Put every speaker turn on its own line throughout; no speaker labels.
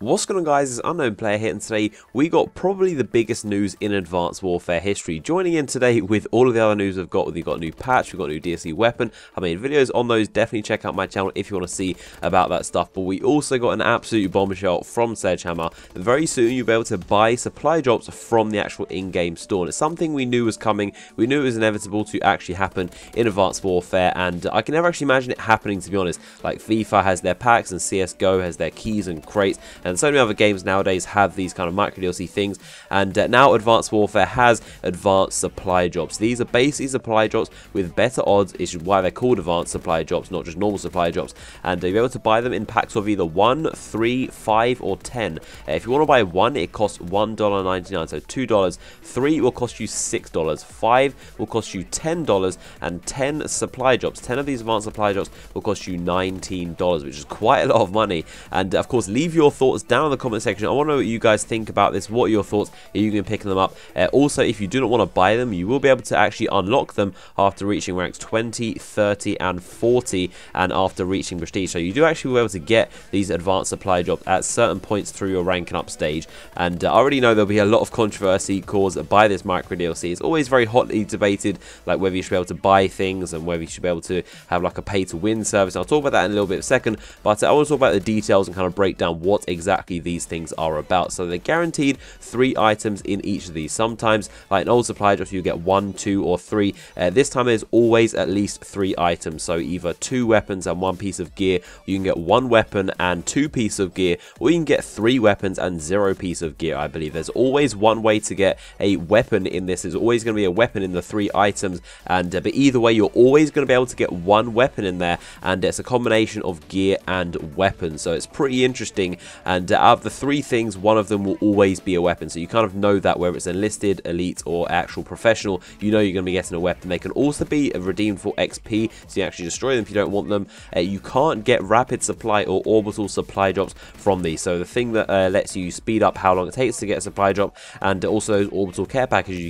What's going on, guys? It's Unknown Player here, and today we got probably the biggest news in Advanced Warfare history. Joining in today with all of the other news we've got a new patch, we've got a new DLC weapon. I made videos on those. Definitely check out my channel if you want to see about that stuff. But we also got an absolute bombshell from Sledgehammer. Very soon you'll be able to buy supply drops from the actual in-game store. And it's something we knew was coming. We knew it was inevitable to actually happen in Advanced Warfare, and I can never actually imagine it happening, to be honest. Like FIFA has their packs and CSGO has their keys and crates, and so many other games nowadays have these kind of micro DLC things, and now Advanced Warfare has advanced supply drops. These are basically supply drops with better odds, which is why they're called advanced supply drops, not just normal supply drops, and you'll be able to buy them in packs of either 1, 3, 5 or 10. If you want to buy 1, it costs $1.99, so $2. 3 will cost you $6, 5 will cost you $10, and 10 supply drops, 10 of these advanced supply drops will cost you $19, which is quite a lot of money. And of course, leave your thoughts down in the comment section. I want to know what you guys think about this. What are your thoughts? Are you going to be picking them up? Also, if you do not want to buy them, you will be able to actually unlock them after reaching ranks 20, 30 and 40, and after reaching prestige. So you do actually be able to get these advanced supply drops at certain points through your ranking up stage. And I already know there'll be a lot of controversy caused by this micro DLC. It's always very hotly debated, like whether you should be able to buy things and whether you should be able to have like a pay to win service. I'll talk about that in a little bit of a second, but I want to talk about the details and kind of break down what exactly these things are about. So they're guaranteed 3 items in each of these. Sometimes, like an old supply drop, you get 1, 2 or 3. This time there's always at least 3 items, so either 2 weapons and 1 piece of gear. You can get 1 weapon and 2 pieces of gear, or you can get 3 weapons and 0 piece of gear. I believe there's always one way to get a weapon in this. There's always going to be a weapon in the 3 items, and but either way you're always going to be able to get 1 weapon in there, and it's a combination of gear and weapons. So it's pretty interesting, and out of the 3 things, one of them will always be a weapon. So you kind of know that whether it's enlisted, elite or actual professional, you know you're going to be getting a weapon. They can also be redeemed for XP, so you actually destroy them if you don't want them. You can't get rapid supply or orbital supply drops from these, so the thing that lets you speed up how long it takes to get a supply drop, and also those orbital care packages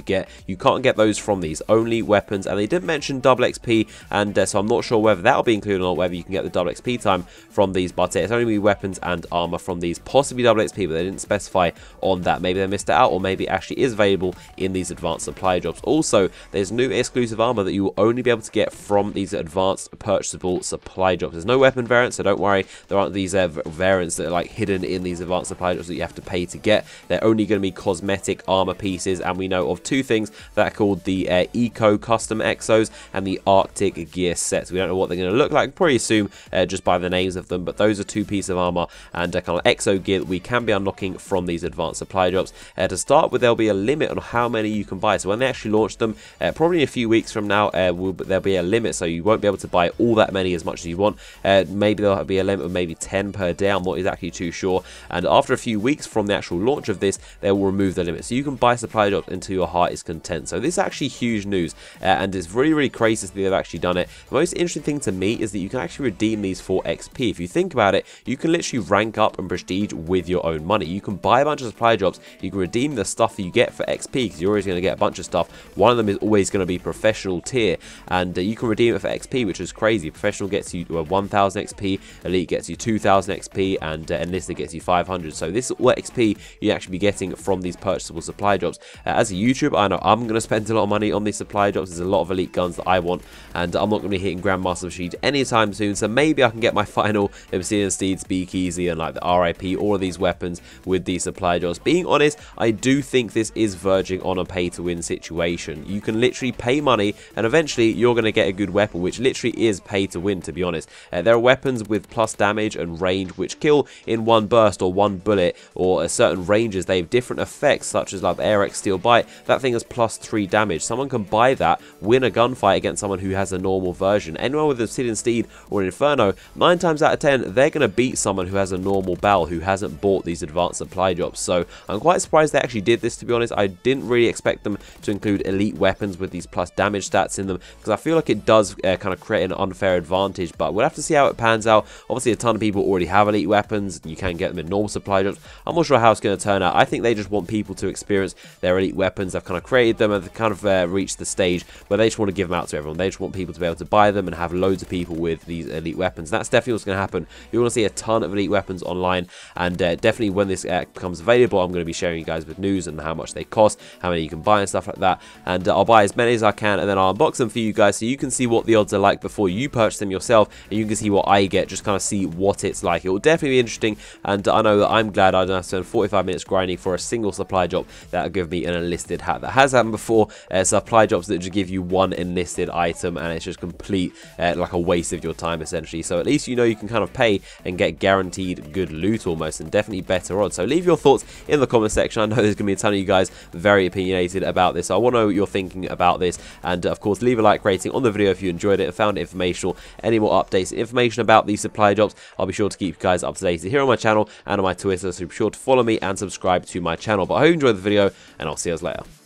you can't get those from these, only weapons. And they didn't mention double XP, and so I'm not sure whether that'll be included or not, whether you can get the double XP time from these, but it's only weapons and armor from these, possibly double XP, but they didn't specify on that. Maybe they missed it out, or maybe it actually is available in these advanced supply drops. Also, there's new exclusive armor that you will only be able to get from these advanced purchasable supply drops. There's no weapon variants, so don't worry, there aren't these variants that are like hidden in these advanced supply drops that you have to pay to get. They're only going to be cosmetic armor pieces, and we know of 2 things that are called the Eco Custom Exos and the Arctic Gear Sets. We don't know what they're going to look like, probably assume just by the names of them, but those are 2 pieces of armor and kind of exo gear that we can be unlocking from these advanced supply drops. To start with, there'll be a limit on how many you can buy. So when they actually launch them, probably a few weeks from now, there'll be a limit, so you won't be able to buy all that many as much as you want. Maybe there'll be a limit of maybe 10 per day. I'm not exactly too sure. And after a few weeks from the actual launch of this, they will remove the limit, so you can buy supply drops until your heart is content. So this is actually huge news, and it's really crazy that they've actually done it. The most interesting thing to me is that you can actually redeem these for XP. If you think about it, you can literally rank up and prestige with your own money. You can buy a bunch of supply drops, you can redeem the stuff that you get for XP, because you're always going to get a bunch of stuff. One of them is always going to be professional tier, and you can redeem it for XP, which is crazy. Professional gets you 1000 XP, elite gets you 2000 XP, and enlisted gets you 500. So this is what XP you actually be getting from these purchasable supply drops. As a YouTuber, I know I'm going to spend a lot of money on these supply drops. There's a lot of elite guns that I want, and I'm not going to be hitting Grandmaster Machine anytime soon, so maybe I can get my final Obsidian Steed, Speakeasy, and like the RIP, all of these weapons with these supply drops. Being honest, I do think this is verging on a pay-to-win situation. You can literally pay money, and eventually you're going to get a good weapon, which literally is pay-to-win, to be honest. There are weapons with plus damage and range, which kill in 1 burst or 1 bullet, or certain ranges. They have different effects, such as like the ARX Steel Bite. That thing has plus 3 damage. Someone can buy that, win a gunfight against someone who has a normal version. Anyone with a Obsidian Steed or an Inferno, 9 times out of 10, they're going to beat someone who has a normal barrel who hasn't bought these advanced supply drops. So I'm quite surprised they actually did this, to be honest. I didn't really expect them to include elite weapons with these plus damage stats in them, because I feel like it does kind of create an unfair advantage, but we'll have to see how it pans out. Obviously, a ton of people already have elite weapons, and you can get them in normal supply drops. I'm not sure how it's going to turn out. I think they just want people to experience their elite weapons. They've kind of created them, and they've kind of reached the stage where they just want to give them out to everyone. They just want people to be able to buy them and have loads of people with these elite weapons. That's definitely what's going to happen. You're going to see a ton of elite weapons online, And definitely when this becomes available, I'm going to be sharing you guys with news and how much they cost, how many you can buy and stuff like that. And I'll buy as many as I can, and then I'll unbox them for you guys so you can see what the odds are like before you purchase them yourself, and you can see what I get, just kind of see what it's like. It will definitely be interesting, and I know that I'm glad I don't have to spend 45 minutes grinding for a single supply drop that will give me an enlisted hat. That has happened before, supply drops that just give you one enlisted item, and it's just complete like a waste of your time essentially. So at least you know you can kind of pay and get guaranteed good loot almost, and definitely better odds. So leave your thoughts in the comment section. I know there's going to be a ton of you guys very opinionated about this, so I want to know what you're thinking about this. And of course, leave a like rating on the video if you enjoyed it and found it informational. Any more updates, information about these supply drops, I'll be sure to keep you guys up to date here on my channel and on my Twitter, so be sure to follow me and subscribe to my channel. But I hope you enjoyed the video, and I'll see you guys later.